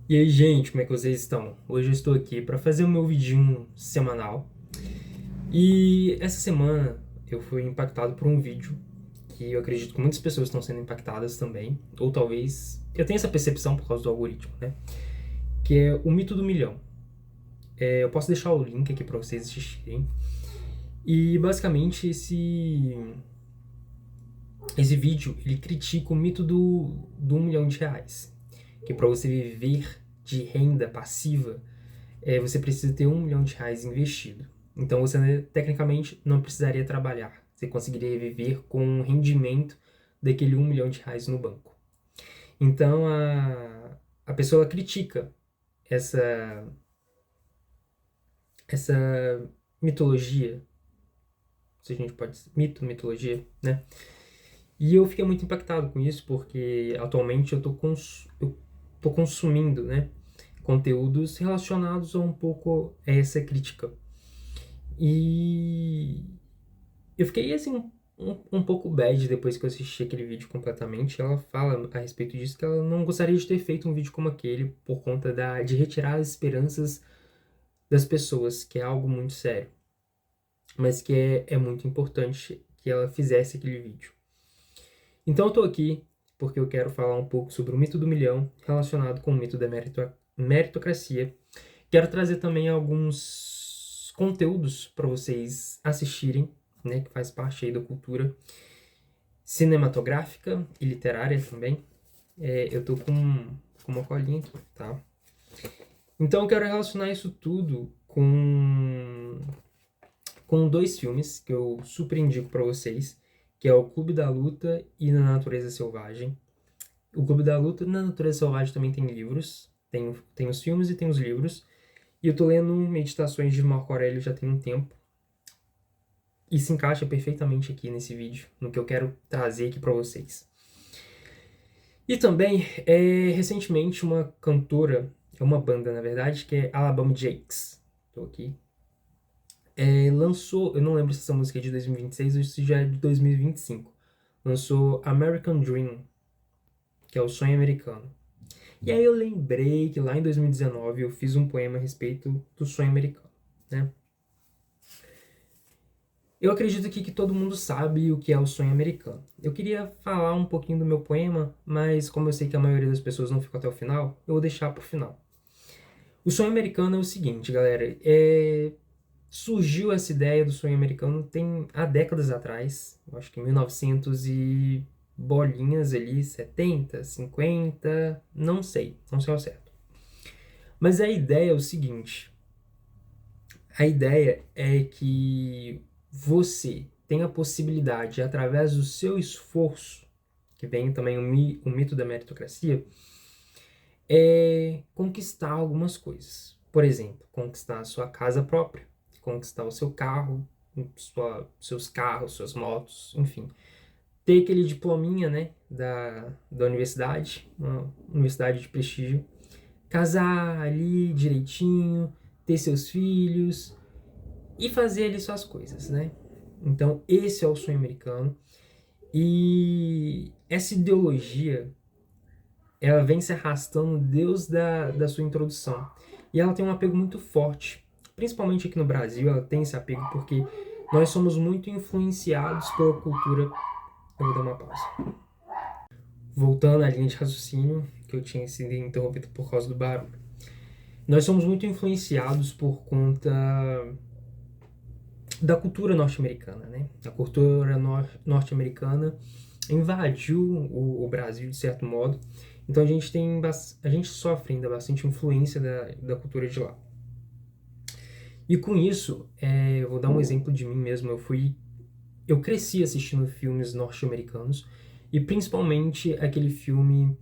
E aí, gente, como é que vocês estão? Hoje eu estou aqui para fazer o meu vidinho semanal. E essa semana eu fui impactado por um vídeo que eu acredito que muitas pessoas estão sendo impactadas também, ou talvez eu tenho essa percepção por causa do algoritmo, né? Que é o mito do milhão. Eu posso deixar o link aqui para vocês assistirem. E basicamente esse vídeo ele critica o mito do 1 milhão de reais, que para você viver de renda passiva você precisa ter 1 milhão de reais investido. Então você tecnicamente não precisaria trabalhar. Você conseguiria viver com um rendimento daquele 1 milhão de reais no banco. Então a pessoa critica essa, essa mitologia, se a gente pode mitologia, né? E eu fiquei muito impactado com isso, porque atualmente eu tô consumindo, né, conteúdos relacionados a um pouco a essa crítica. E eu fiquei assim um pouco bad depois que eu assisti aquele vídeo completamente. Ela fala a respeito disso que ela não gostaria de ter feito um vídeo como aquele por conta de retirar as esperanças das pessoas, que é algo muito sério, mas que é muito importante que ela fizesse aquele vídeo. Então eu tô aqui porque eu quero falar um pouco sobre o mito do milhão relacionado com o mito da meritocracia. Quero trazer também alguns conteúdos para vocês assistirem, né, que faz parte aí da cultura cinematográfica e literária também. Eu tô com uma colinha aqui, tá? Então eu quero relacionar isso tudo com dois filmes que eu super indico para vocês, que é o Clube da Luta e Na Natureza Selvagem. O Clube da Luta e Na Natureza Selvagem também tem livros, tem os filmes e tem os livros. E eu tô lendo Meditações de Marco Aurélio já tem um tempo. E se encaixa perfeitamente aqui nesse vídeo, no que eu quero trazer aqui para vocês. E também, recentemente, uma cantora, é uma banda na verdade, que é Alabama Jakes. Tô aqui. Lançou, eu não lembro se essa música é de 2026 ou se já é de 2025. Lançou American Dream, que é o sonho americano. E aí eu lembrei que lá em 2019 eu fiz um poema a respeito do sonho americano, né? Eu acredito aqui que todo mundo sabe o que é o sonho americano. Eu queria falar um pouquinho do meu poema, mas como eu sei que a maioria das pessoas não ficou até o final, eu vou deixar pro final. O sonho americano é o seguinte, galera. Surgiu essa ideia do sonho americano tem há décadas atrás, eu acho que em 1900 e bolinhas ali, 70, 50, não sei ao certo. Mas a ideia é o seguinte, a ideia é que você tem a possibilidade, através do seu esforço, que vem também o mito da meritocracia, conquistar algumas coisas. Por exemplo, conquistar a sua casa própria, conquistar o seu carro, seus carros, suas motos, enfim. Ter aquele diplominha, né, da universidade, uma universidade de prestígio. Casar ali direitinho, ter seus filhos, e fazer ali suas coisas, né? Então, esse é o sonho americano. E essa ideologia, ela vem se arrastando desde da sua introdução. E ela tem um apego muito forte. Principalmente aqui no Brasil, ela tem esse apego porque nós somos muito influenciados pela cultura. Eu vou dar uma pausa. Voltando à linha de raciocínio, que eu tinha sido interrompido por causa do barulho. Nós somos muito influenciados por conta da cultura norte-americana, né? A cultura norte-americana invadiu o Brasil de certo modo, então a gente sofre ainda bastante influência da cultura de lá. E com isso, eu vou dar um exemplo de mim mesmo. Eu cresci assistindo filmes norte-americanos e principalmente aquele filme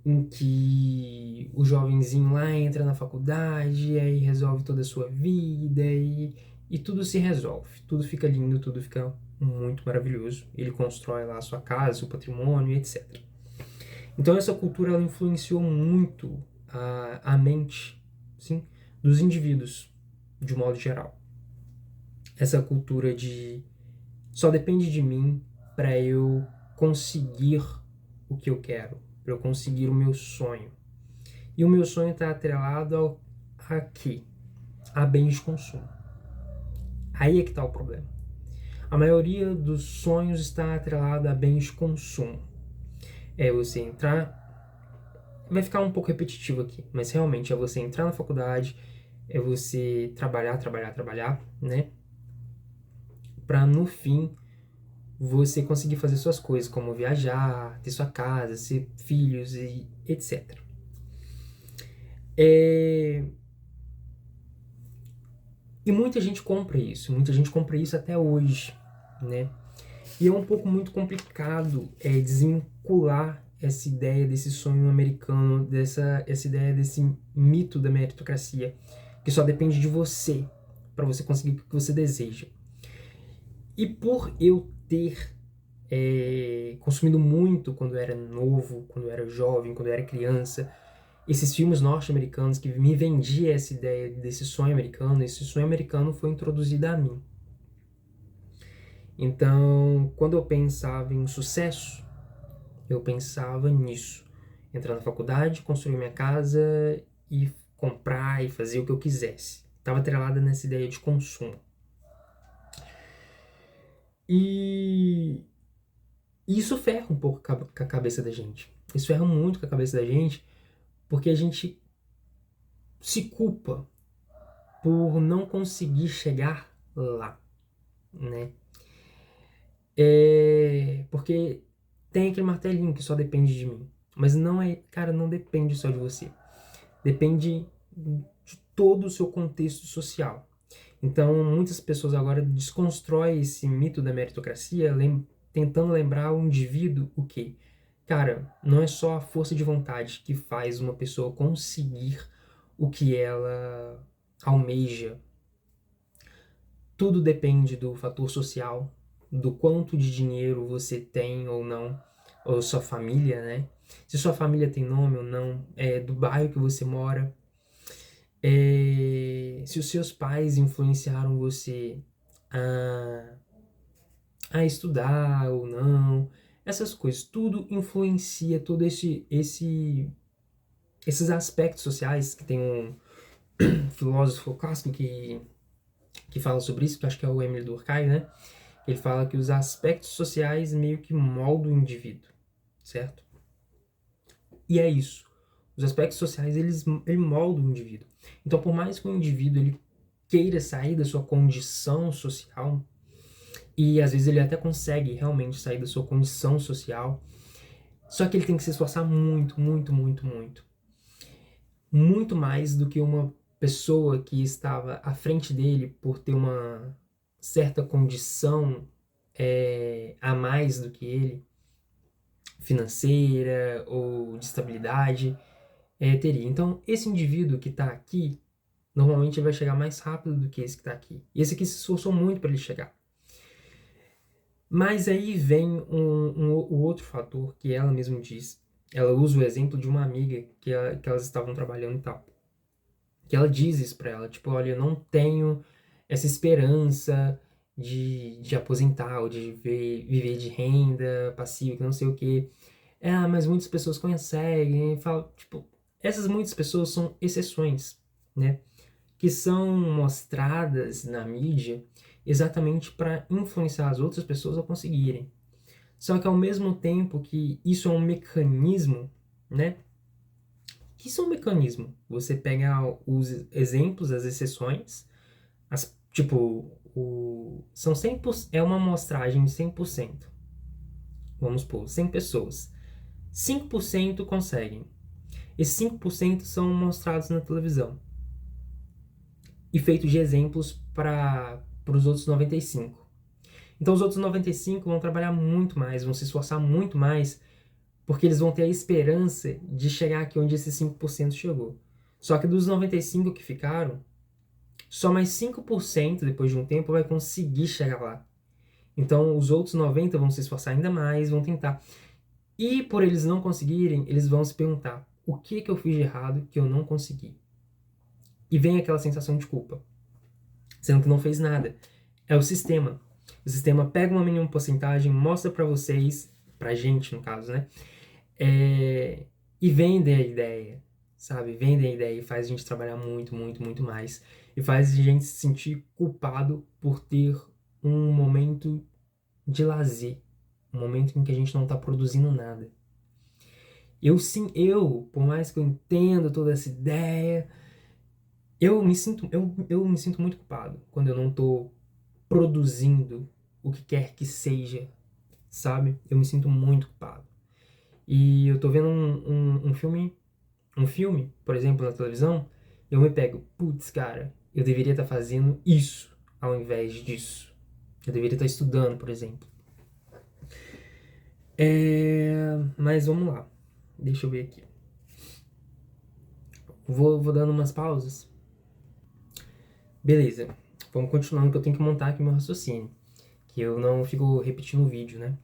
em que o jovenzinho lá entra na faculdade, aí resolve toda a sua vida e tudo se resolve. Tudo fica lindo, tudo fica muito maravilhoso. Ele constrói lá a sua casa, o patrimônio, etc. Então essa cultura ela influenciou muito a mente, sim, dos indivíduos, de um modo geral. Essa cultura de só depende de mim para eu conseguir o que eu quero, para eu conseguir o meu sonho. E o meu sonho está atrelado a quê? A bens de consumo. Aí é que está o problema. A maioria dos sonhos está atrelada a bens de consumo. É você entrar... Vai ficar um pouco repetitivo aqui, mas realmente é você entrar na faculdade, é você trabalhar, né? Para no fim você conseguir fazer suas coisas, como viajar, ter sua casa, ter filhos e etc. E muita gente compra isso até hoje, né? E é um pouco muito complicado desvincular essa ideia desse sonho americano, essa ideia desse mito da meritocracia, que só depende de você, para você conseguir o que você deseja. E por eu ter consumido muito quando eu era novo, quando eu era jovem, quando eu era criança, esses filmes norte-americanos que me vendiam essa ideia desse sonho americano, esse sonho americano foi introduzido a mim. Então, quando eu pensava em sucesso, eu pensava nisso. Entrar na faculdade, construir minha casa e comprar e fazer o que eu quisesse. Estava atrelada nessa ideia de consumo. E isso ferra um pouco com a cabeça da gente. Isso ferra muito com a cabeça da gente, porque a gente se culpa por não conseguir chegar lá, né? Porque tem aquele martelinho que só depende de mim. Mas não é, cara, não depende só de você. Depende de todo o seu contexto social. Então, muitas pessoas agora desconstroem esse mito da meritocracia, tentando lembrar o indivíduo o quê? Cara, não é só a força de vontade que faz uma pessoa conseguir o que ela almeja. Tudo depende do fator social, do quanto de dinheiro você tem ou não, ou sua família, né? Se sua família tem nome ou não, do bairro que você mora, se os seus pais influenciaram você a, a estudar ou não, essas coisas, tudo influencia, todo esses aspectos sociais, que tem um filósofo clássico que fala sobre isso, que eu acho que é o Émile Durkheim, né? Ele fala que os aspectos sociais meio que moldam o indivíduo, certo? E é isso. Os aspectos sociais, ele moldam o indivíduo. Então, por mais que o indivíduo ele queira sair da sua condição social, e às vezes ele até consegue realmente sair da sua condição social, só que ele tem que se esforçar muito, muito, muito, muito. Muito mais do que uma pessoa que estava à frente dele por ter uma certa condição a mais do que ele, financeira ou de estabilidade, teria. Então, esse indivíduo que está aqui, normalmente vai chegar mais rápido do que esse que está aqui. E esse aqui se esforçou muito para ele chegar. Mas aí vem o outro fator que ela mesma diz. Ela usa o exemplo de uma amiga que elas estavam trabalhando e tal. Que ela diz isso pra ela, tipo, olha, eu não tenho essa esperança de aposentar ou de viver de renda passiva, que não sei o quê. Mas muitas pessoas conseguem. Fala, tipo, essas muitas pessoas são exceções, né? Que são mostradas na mídia exatamente para influenciar as outras pessoas a conseguirem. Só que ao mesmo tempo que isso é um mecanismo, né? Que isso é um mecanismo. Você pega os exemplos, as exceções, tipo, são 100%, é uma amostragem de 100%. Vamos supor, 100 pessoas. 5% conseguem. Esses 5% são mostrados na televisão e feitos de exemplos para os outros 95%. Então os outros 95% vão trabalhar muito mais, vão se esforçar muito mais, porque eles vão ter a esperança de chegar aqui onde esses 5% chegou. Só que dos 95% que ficaram, só mais 5% depois de um tempo vai conseguir chegar lá. Então os outros 90% vão se esforçar ainda mais, vão tentar. E por eles não conseguirem, eles vão se perguntar: o que eu fiz de errado que eu não consegui? E vem aquela sensação de culpa, sendo que não fez nada. É o sistema. O sistema pega uma mínima porcentagem, mostra pra vocês, pra gente no caso, né? E vende a ideia. sabe? Vendem a ideia e faz a gente trabalhar muito, muito, muito mais. E faz a gente se sentir culpado por ter um momento de lazer. Um momento em que a gente não tá produzindo nada. Eu sim, por mais que eu entenda toda essa ideia, eu me sinto muito culpado quando eu não tô produzindo o que quer que seja, sabe? Eu me sinto muito culpado. E eu tô vendo um filme, por exemplo, na televisão, eu me pego, putz, cara, eu deveria estar fazendo isso ao invés disso. Eu deveria estar estudando, por exemplo. Mas vamos lá. Deixa eu ver aqui. Vou dando umas pausas. Beleza. Vamos continuando que eu tenho que montar aqui meu raciocínio. Que eu não fico repetindo o vídeo, né?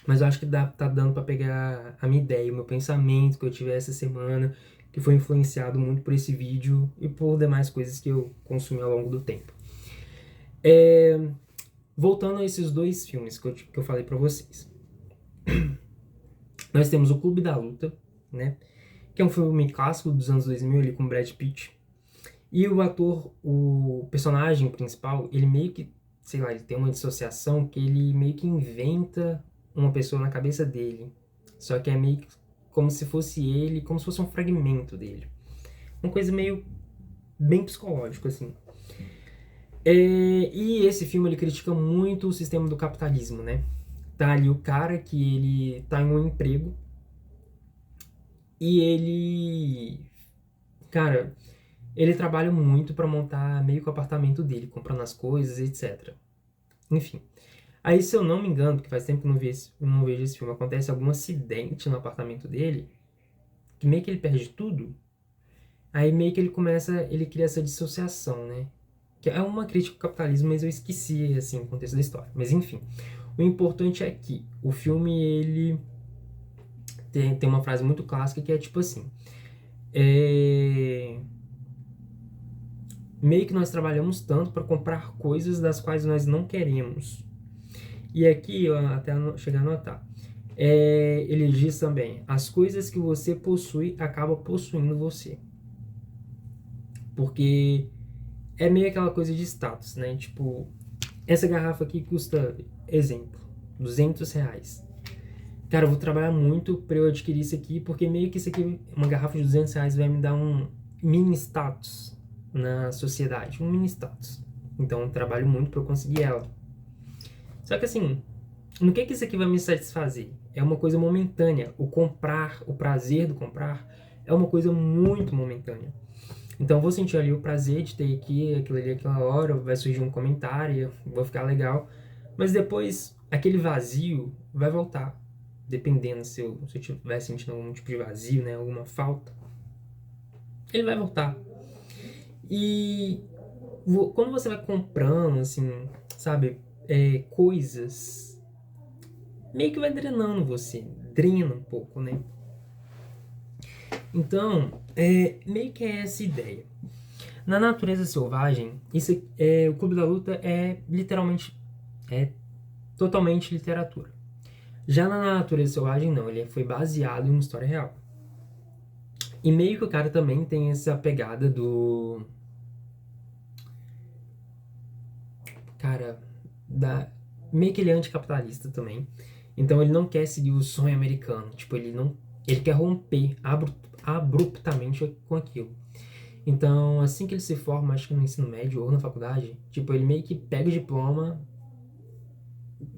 Mas eu acho que tá dando pra pegar a minha ideia, o meu pensamento que eu tive essa semana, que foi influenciado muito por esse vídeo e por demais coisas que eu consumi ao longo do tempo. Voltando a esses dois filmes que eu falei pra vocês. Nós temos o Clube da Luta, né? Que é um filme clássico dos anos 2000, ali com Brad Pitt. E o ator, o personagem principal, ele meio que, sei lá, ele tem uma dissociação que ele meio que inventa uma pessoa na cabeça dele. Só que é meio que como se fosse ele, como se fosse um fragmento dele. Uma coisa meio bem psicológico, assim. E esse filme, ele critica muito o sistema do capitalismo, né? Tá ali o cara que ele tá em um emprego e ele... Cara, ele trabalha muito pra montar meio que o apartamento dele, comprando as coisas, etc. Enfim. Aí, se eu não me engano, porque faz tempo que eu não vejo esse filme, acontece algum acidente no apartamento dele, que meio que ele perde tudo. Aí meio que ele cria essa dissociação, né? Que é uma crítica ao capitalismo, mas eu esqueci, assim, o contexto da história. Mas enfim, o importante é que o filme, ele tem uma frase muito clássica que é tipo assim, meio que nós trabalhamos tanto para comprar coisas das quais nós não queremos. E aqui, eu até chegar a anotar, ele diz também, as coisas que você possui acabam possuindo você. Porque é meio aquela coisa de status, né? Tipo, essa garrafa aqui custa, exemplo, R$ 200. Cara, eu vou trabalhar muito pra eu adquirir isso aqui, porque meio que isso aqui, uma garrafa de R$ 200 vai me dar um mini status na sociedade, um mini status. Então eu trabalho muito pra eu conseguir ela. Só que assim, no que isso aqui vai me satisfazer? É uma coisa momentânea. O comprar, o prazer do comprar, é uma coisa muito momentânea. Então eu vou sentir ali o prazer de ter aqui, aquilo ali, aquela hora, vai surgir um comentário, vou ficar legal. Mas depois, aquele vazio vai voltar. Dependendo se eu estiver sentindo algum tipo de vazio, né, alguma falta, ele vai voltar. E quando você vai comprando, assim, sabe, coisas, meio que vai drenando você, drena um pouco, né? Então, meio que é essa ideia. Na natureza selvagem, o Clube da Luta é literalmente, é totalmente literatura. Já na natureza selvagem, não, ele foi baseado em uma história real. E meio que o cara também tem essa pegada do... Cara, meio que ele é anticapitalista também. Então ele não quer seguir o sonho americano. Tipo, ele quer romper abruptamente com aquilo. Então, assim que ele se forma, acho que no ensino médio ou na faculdade, tipo, ele meio que pega o diploma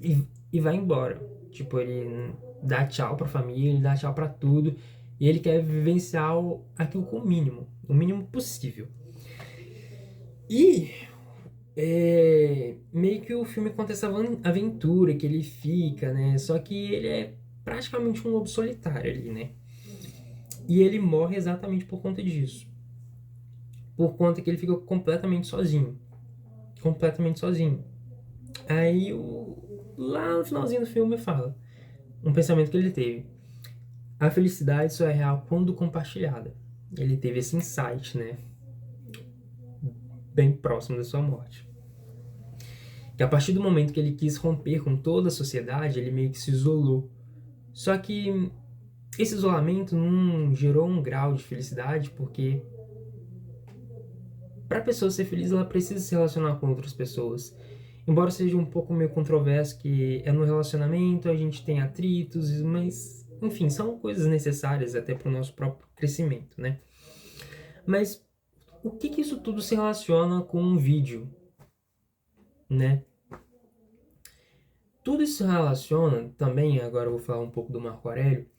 e vai embora. Tipo, ele dá tchau pra família, ele dá tchau pra tudo. E ele quer vivenciar aquilo com o mínimo possível. E meio que o filme conta essa aventura que ele fica, né? Só que ele é praticamente um lobo solitário ali, né? E ele morre exatamente por conta disso. Por conta que ele fica completamente sozinho. Completamente sozinho. Aí, lá no finalzinho do filme, fala um pensamento que ele teve. A felicidade só é real quando compartilhada. Ele teve esse insight, né? Bem próximo da sua morte. Que a partir do momento que ele quis romper com toda a sociedade, ele meio que se isolou. Só que esse isolamento não gerou um grau de felicidade, porque para a pessoa ser feliz, ela precisa se relacionar com outras pessoas. Embora seja um pouco meio controverso que é no relacionamento, a gente tem atritos, mas, enfim, são coisas necessárias até para o nosso próprio crescimento, né? Mas o que que isso tudo se relaciona com um vídeo, né? Tudo isso se relaciona também, agora eu vou falar um pouco do Marco Aurélio,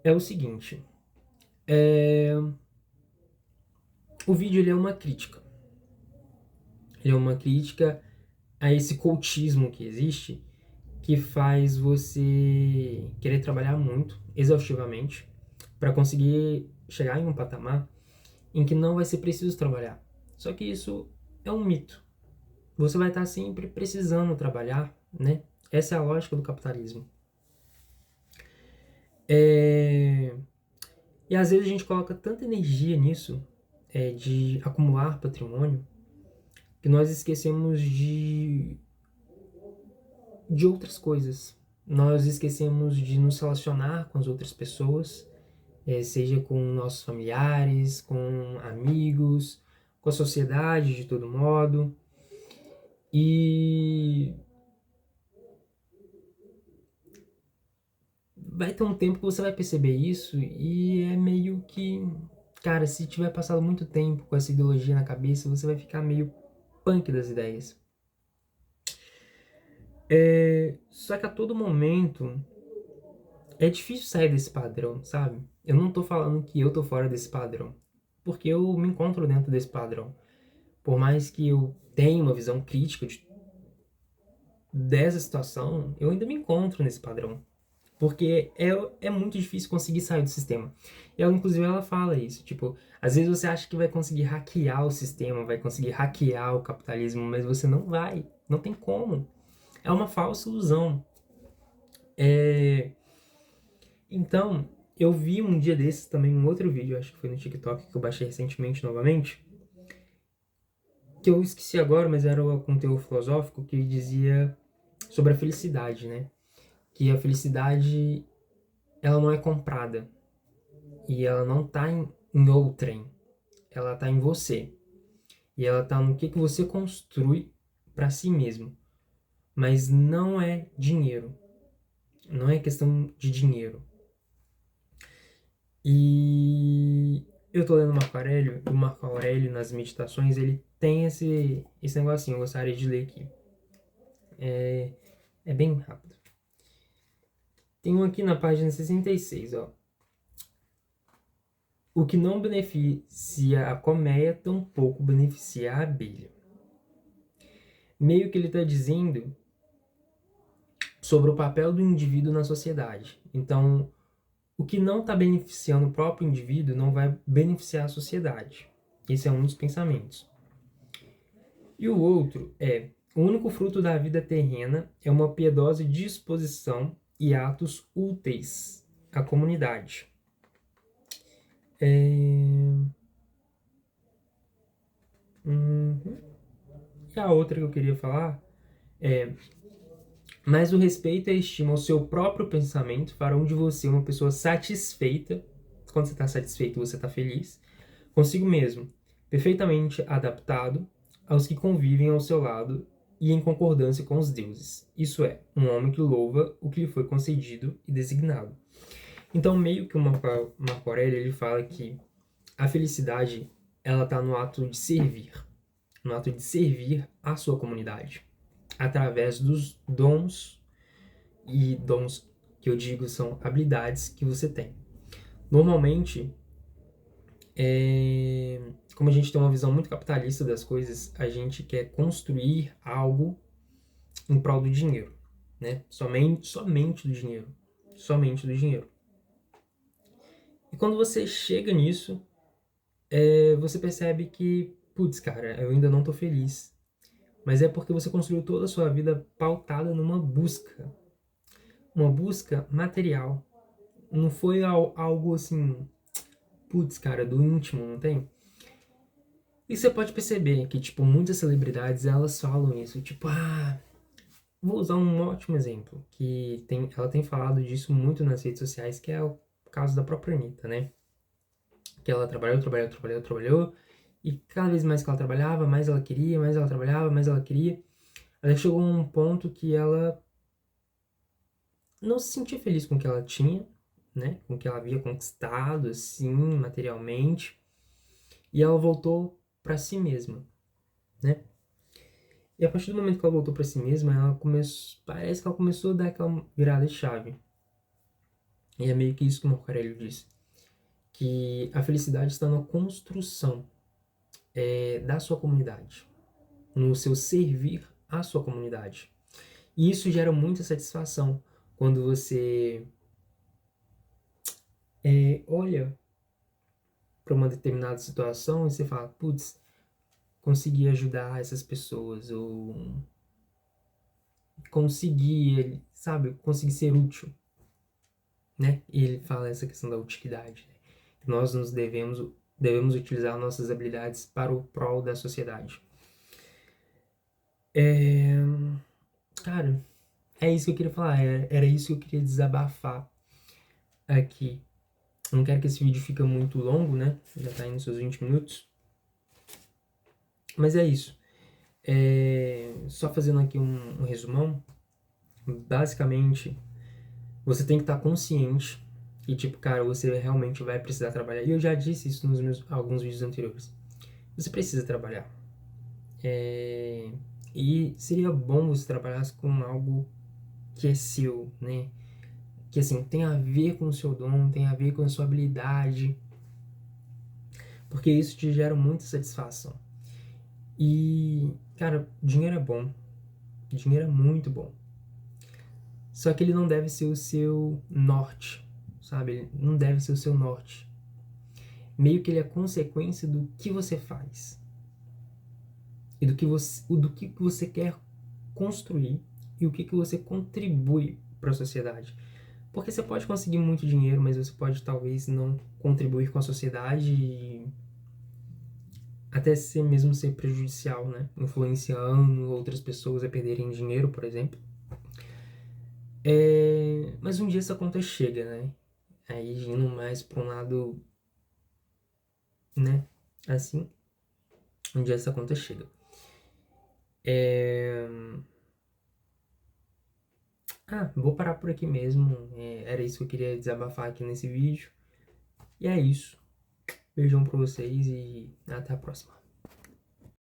é o seguinte, o vídeo ele é uma crítica. Ele é uma crítica a esse cultismo que existe, que faz você querer trabalhar muito, exaustivamente, para conseguir chegar em um patamar em que não vai ser preciso trabalhar. Só que isso é um mito. Você vai estar sempre precisando trabalhar, né? Essa é a lógica do capitalismo. E às vezes a gente coloca tanta energia nisso, de acumular patrimônio, que nós esquecemos de outras coisas. Nós esquecemos de nos relacionar com as outras pessoas, seja com nossos familiares, com amigos, com a sociedade de todo modo. E vai ter um tempo que você vai perceber isso e é meio que, cara, se tiver passado muito tempo com essa ideologia na cabeça, você vai ficar meio punk das ideias. Só que a todo momento é difícil sair desse padrão, sabe? Eu não tô falando que eu tô fora desse padrão, porque eu me encontro dentro desse padrão. Por mais que eu tenha uma visão crítica dessa situação, eu ainda me encontro nesse padrão. Porque é muito difícil conseguir sair do sistema. E ela, inclusive, ela fala isso. Tipo, às vezes você acha que vai conseguir hackear o sistema, vai conseguir hackear o capitalismo, mas você não vai. Não tem como. É uma falsa ilusão. Então, eu vi um dia desses também um outro vídeo, acho que foi no TikTok, que eu baixei recentemente novamente, que eu esqueci agora, mas era um conteúdo filosófico que dizia sobre a felicidade, né? Que a felicidade, ela não é comprada. E ela não tá em outrem. Ela tá em você. E ela tá no que você construi para si mesmo. Mas não é dinheiro. Não é questão de dinheiro. E eu tô lendo Marco Aurélio, e o Marco Aurélio, nas meditações, ele tem esse negocinho, eu gostaria de ler aqui. É bem rápido. Tem um aqui na página 66, ó. O que não beneficia a colmeia, tampouco beneficia a abelha. Meio que ele está dizendo sobre o papel do indivíduo na sociedade. Então, o que não está beneficiando o próprio indivíduo não vai beneficiar a sociedade. Esse é um dos pensamentos. E o outro é: o único fruto da vida terrena é uma piedosa disposição e atos úteis à comunidade. E a outra que eu queria falar é: mas o respeito e a estima ao seu próprio pensamento farão de você uma pessoa satisfeita. Quando você está satisfeito, você está feliz consigo mesmo, perfeitamente adaptado aos que convivem ao seu lado e em concordância com os deuses. Isso é, um homem que louva o que lhe foi concedido e designado. Então, meio que o Marco Aurélio ele fala que a felicidade ela está no ato de servir, no ato de servir a sua comunidade, através dos dons, e dons que eu digo são habilidades que você tem. Normalmente, como a gente tem uma visão muito capitalista das coisas, a gente quer construir algo em prol do dinheiro, né? Somente do dinheiro. Somente do dinheiro. E quando você chega nisso, você percebe que, putz, cara, eu ainda não tô feliz. Mas é porque você construiu toda a sua vida pautada numa busca. Uma busca material. Não foi algo assim, putz, cara, do íntimo, não tem? E você pode perceber que, tipo, muitas celebridades, elas falam isso, tipo, vou usar um ótimo exemplo, ela tem falado disso muito nas redes sociais, que é caso da própria Anitta, né? Que ela trabalhou, e cada vez mais que ela trabalhava, mais ela queria, mais ela trabalhava, mais ela queria. Ela chegou a um ponto que ela não se sentia feliz com o que ela tinha, né? Com o que ela havia conquistado, assim, materialmente. E ela voltou para si mesma, né? E a partir do momento que ela voltou para si mesma, ela começou, parece que ela começou a dar aquela virada de chave. E é meio que isso que o Marco Aurélio disse, que a felicidade está na construção da sua comunidade, no seu servir à sua comunidade. E isso gera muita satisfação quando você olha para uma determinada situação e você fala, putz, consegui ajudar essas pessoas, ou consegui, sabe, consegui ser útil, né? E ele fala essa questão da utilidade, né? Nós devemos utilizar nossas habilidades para o prol da sociedade. Cara, é isso que eu queria falar, era isso que eu queria desabafar aqui. Eu não quero que esse vídeo fique muito longo, né? Já tá indo nos seus 20 minutos. Mas é isso. Só fazendo aqui um resumão. Basicamente, você tem que estar consciente e, tipo, cara, você realmente vai precisar trabalhar. E eu já disse isso nos meus alguns vídeos anteriores. Você precisa trabalhar. E seria bom você trabalhar com algo que é seu, né? Que, assim, tem a ver com o seu dom, tem a ver com a sua habilidade. Porque isso te gera muita satisfação. E, cara, dinheiro é bom. Dinheiro é muito bom. Só que ele não deve ser o seu norte, sabe? Ele não deve ser o seu norte. Meio que ele é consequência do que você faz. E do que você quer construir e o que você contribui para a sociedade. Porque você pode conseguir muito dinheiro, mas você pode talvez não contribuir com a sociedade e até mesmo ser prejudicial, né? Influenciando outras pessoas a perderem dinheiro, por exemplo. Mas um dia essa conta chega, né? Aí indo mais para um lado, né? Assim, um dia essa conta chega. Vou parar por aqui mesmo. Era isso que eu queria desabafar aqui nesse vídeo. E é isso. Beijão pra vocês e até a próxima.